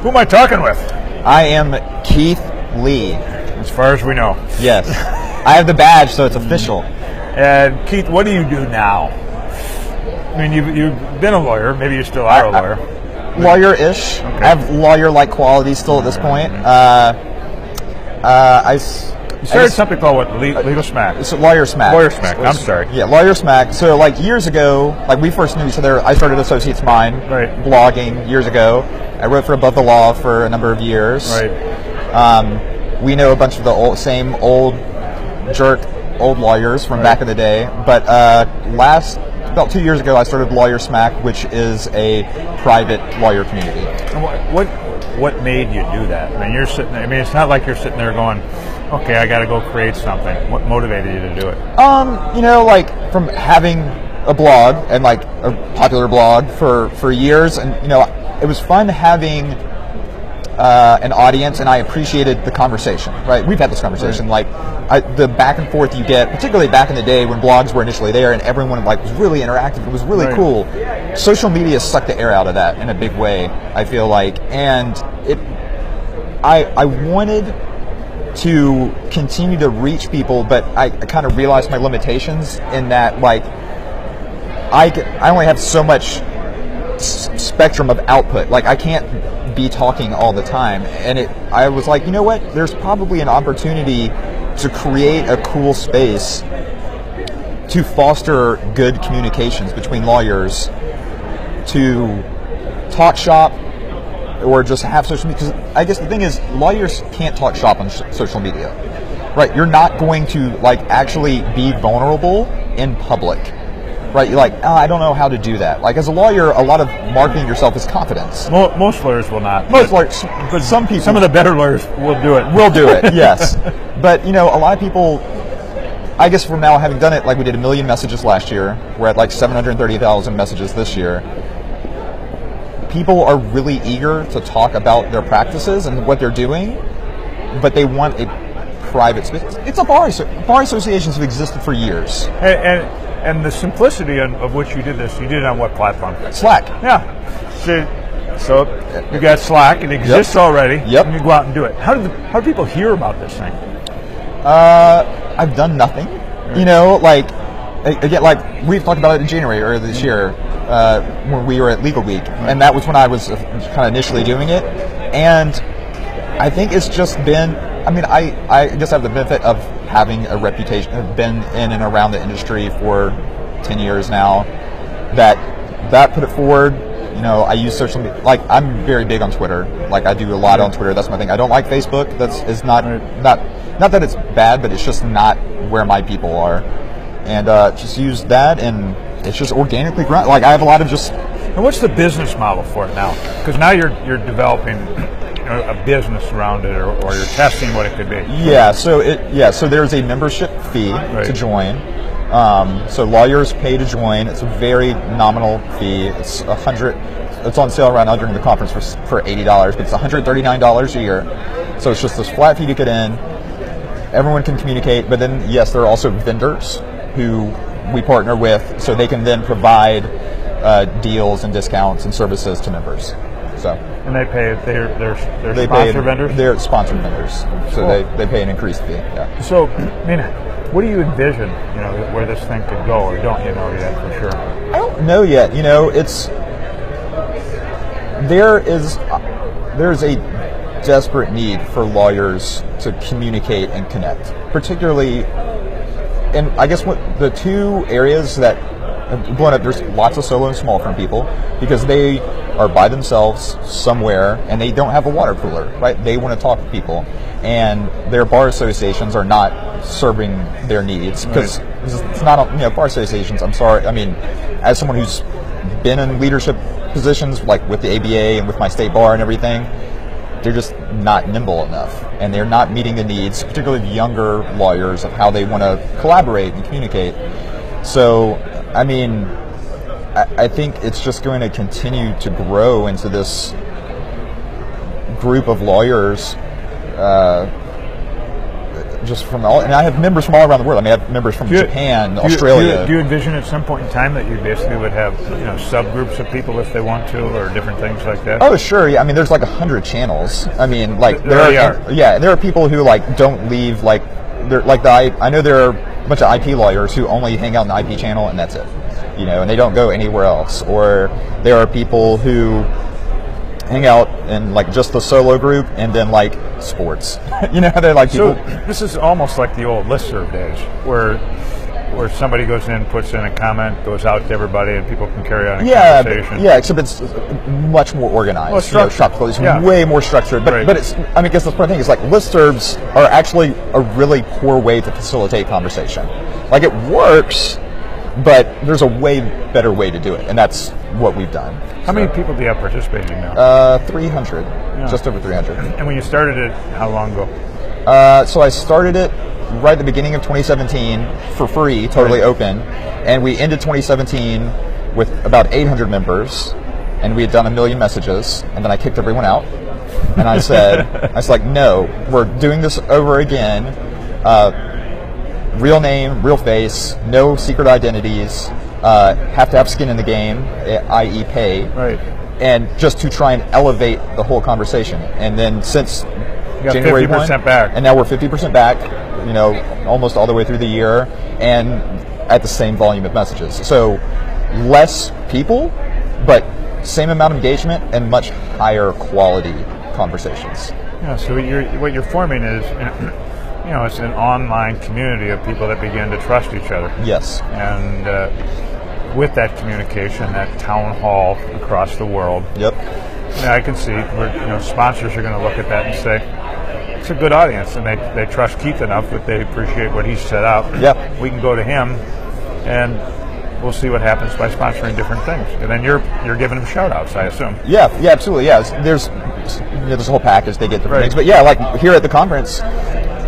Who am I talking with? I am Keith Lee. As far as we know. Yes. I have the badge, so it's official. And Keith, what do you do now? I mean, you've been a lawyer. Maybe you still are a lawyer. Lawyer-ish. Okay. I have lawyer-like qualities still at this point. You started something called what? LegalSmack. It's LawyerSmack. LawyerSmack. I'm sorry. Yeah, LawyerSmack. So like years ago, like we first knew each other. I started Associates Mind, Right. blogging years ago. I wrote for Above the Law for a number of years. Right. We know a bunch of the same old lawyers from back in the day. But about 2 years ago, I started LawyerSmack, which is a private lawyer community. And what made you do that? I mean, you're sitting there. I mean, it's not like you're sitting there going, "Okay, I got to go create something." What motivated you to do it? Like from having a blog and like a popular blog for years, and it was fun having an audience, and I appreciated the conversation. Right, we've had this conversation, Right. the back and forth you get, particularly back in the day when blogs were initially there, and everyone was really interactive. It was really Right. cool. Social media sucked the air out of that in a big way, I feel like, and I wanted to continue to reach people, but I kind of realized my limitations in that, like, I only have so much spectrum of output. Like, I can't be talking all the time, and I was like, you know what? There's probably an opportunity to create a cool space to foster good communications between lawyers, to talk shop, or just have social media. Because I guess the thing is, lawyers can't talk shop on social media, right? You're not going to actually be vulnerable in public, right? You're like, I don't know how to do that. Like, as a lawyer, a lot of marketing yourself is confidence. Most lawyers will not. Most lawyers, but some people, some of the better lawyers will do it. Will do it, yes. But a lot of people, I guess from now having done it, like we did 1 million messages last year, we're at like 730,000 messages this year. People are really eager to talk about their practices and what they're doing, but they want a private space. It's a bar. Bar associations have existed for years. And the simplicity of which you did this, you did it on what platform? Slack. Yeah. So you got Slack. It exists already. Yep. And you go out and do it. How do people hear about this thing? I've done nothing. Right. Again, like we've talked about it in January earlier this year, when we were at Legal Week, and that was when I was kind of initially doing it. And I think it's just been, I guess I have the benefit of having a reputation, I've been in and around the industry for 10 years now, that put it forward. I use social media, like I'm very big on Twitter. Like I do a lot on Twitter. That's my thing. I don't like Facebook. It's not that it's bad, but it's just not where my people are. And just use that, and it's just organically grown. Like I have a lot of just. And what's the business model for it now? Because now you're developing a business around it, or you're testing what it could be. So there's a membership fee to join. So lawyers pay to join. It's a very nominal fee. It's $100. It's on sale right now during the conference for $80, but it's $139 a year. So it's just this flat fee to get in. Everyone can communicate, but then yes, there are also vendors who we partner with, so they can then provide deals and discounts and services to members. So. And they pay. They're sponsored vendors. They're sponsored vendors, so cool. they pay an increased fee. Yeah. So, what do you envision? Where this thing could go, or don't you know yet for sure? I don't know yet. There's a desperate need for lawyers to communicate and connect, particularly. And I guess what the two areas that have blown up, there's lots of solo and small firm people because they are by themselves somewhere and they don't have a water cooler, right? They want to talk to people, and their bar associations are not serving their needs because it's not, bar associations. I'm sorry. As someone who's been in leadership positions, like with the ABA and with my state bar and everything, they're just not nimble enough, and they're not meeting the needs, particularly younger lawyers, of how they want to collaborate and communicate. So, I think it's just going to continue to grow into this group of lawyers just from all, and I have members from all around the world. I mean, I have members from Japan, Australia. Do you envision at some point in time that you basically would have subgroups of people if they want to, or different things like that? Oh, sure. Yeah, I mean, there's like 100 channels. I mean, like there are people who like don't leave. Like they're like I know there are a bunch of IP lawyers who only hang out in the IP channel and that's it. And they don't go anywhere else. Or there are people who hang out in like just the solo group and then like sports. They're like people. So this is almost like the old listserv days where somebody goes in, puts in a comment, goes out to everybody, and people can carry on a conversation. Yeah, except it's much more organized. Well, it's way more structured. But it's, I mean, I guess the point thing is like listservs are actually a really poor way to facilitate conversation. Like it works, but there's a way better way to do it, and that's what we've done. How many people do you have participating now? 300, just over 300. And when you started it, how long ago? So I started it right at the beginning of 2017 for free, totally open, and we ended 2017 with about 800 members, and we had done 1 million messages, and then I kicked everyone out, and I was like, no, we're doing this over again. Real name, real face, no secret identities, have to have skin in the game, i.e. pay, and just to try and elevate the whole conversation. And then since January 1, back. And now we're 50% back, almost all the way through the year, and at the same volume of messages. So less people, but same amount of engagement and much higher quality conversations. Yeah, so what you're forming is, it's an online community of people that begin to trust each other. Yes. And with that communication, that town hall across the world. Yep. I can see where sponsors are going to look at that and say, it's a good audience, and they trust Keith enough that they appreciate what he's set up. Yep. We can go to him, and we'll see what happens by sponsoring different things. And then you're giving them shout-outs, I assume. Yeah, absolutely. Yeah, there's a whole package they get different things. But yeah, like here at the conference,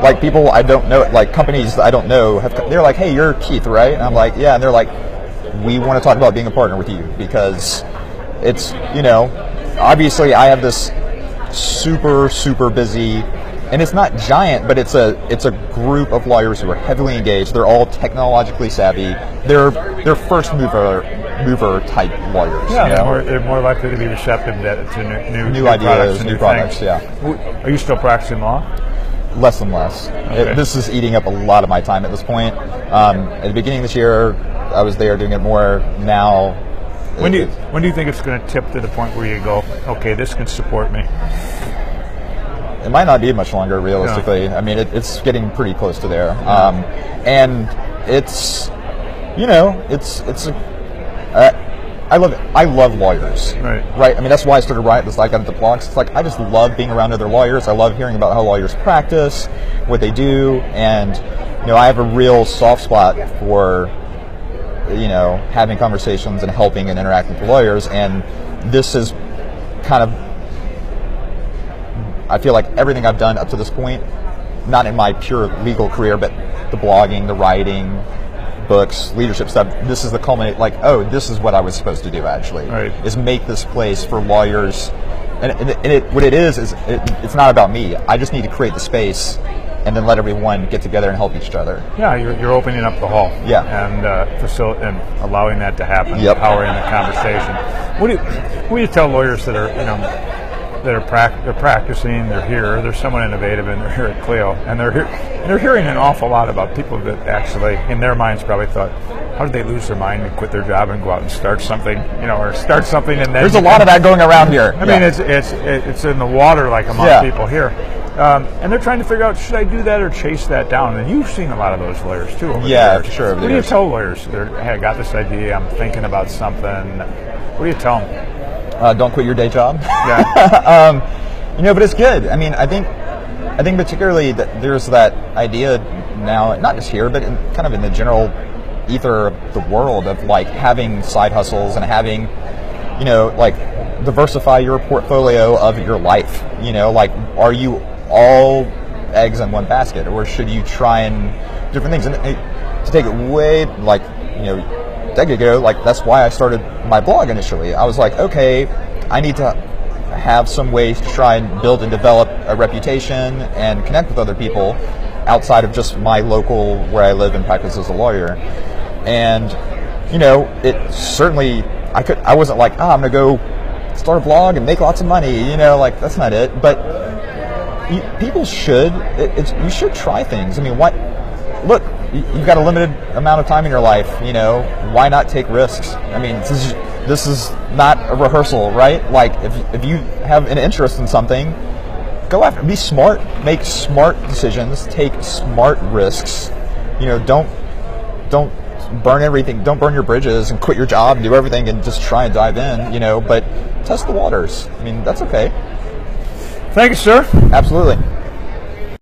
like people I don't know, like companies I don't know, they're like, hey, you're Keith, right? And I'm like, yeah. And they're like, we want to talk about being a partner with you because it's, obviously I have this super, super busy, and it's not giant, but it's a group of lawyers who are heavily engaged. They're all technologically savvy. They're first mover type lawyers. Yeah, they're more likely to be receptive to new ideas, new products. Things. Yeah. Are you still practicing law? Less and less. Okay. This is eating up a lot of my time at this point. At the beginning of this year, I was there doing it more. Now, when do you think it's going to tip to the point where you go, okay, this can support me? It might not be much longer, realistically. Yeah. I mean, it's getting pretty close to there, and it's I love lawyers. Right. I mean, that's why I started writing this. I got into blogs. It's like I just love being around other lawyers. I love hearing about how lawyers practice, what they do, and I have a real soft spot for having conversations and helping and interacting with lawyers. And this is kind of, I feel like everything I've done up to this point, not in my pure legal career, but the blogging, the writing, books, leadership stuff, this is the culminate, like, oh, this is what I was supposed to do actually, is make this place for lawyers. And what it is it's not about me. I just need to create the space and then let everyone get together and help each other. Yeah, you're opening up the hall. Yeah. And and allowing that to happen, yep. Empowering the conversation. What do you tell lawyers that are, they're practicing, they're here, they're somewhat innovative, and they're here at Clio, and they're hearing an awful lot about people that actually, in their minds, probably thought, how did they lose their mind and quit their job and go out and start something, or start something, and then there's a lot of that going around here. I mean, it's in the water, like among people here, and they're trying to figure out, should I do that or chase that down? And you've seen a lot of those lawyers too. Over the years. For sure. What do you tell lawyers? Hey, I got this idea. I'm thinking about something. What do you tell them? Don't quit your day job. Yeah. But it's good. I mean, I think particularly that there's that idea now, not just here, but kind of in the general ether of the world of like having side hustles and having, like diversify your portfolio of your life. Like, are you all eggs in one basket, or should you try and different things? And to take it way, like, a decade ago, like that's why I started my blog initially. I was like, okay, I need to have some ways to try and build and develop a reputation and connect with other people outside of just my local where I live and practice as a lawyer. And it certainly, I wasn't like, I'm gonna go start a blog and make lots of money, like that's not it. But people should, you should try things. I mean, look, you've got a limited amount of time in your life, why not take risks? I mean, this is not a rehearsal, right? Like if you have an interest in something, go after it. Be smart, make smart decisions, take smart risks. Don't burn everything, don't burn your bridges and quit your job and do everything and just try and dive in, but test the waters. I mean, that's okay. Thank you, sir. Absolutely.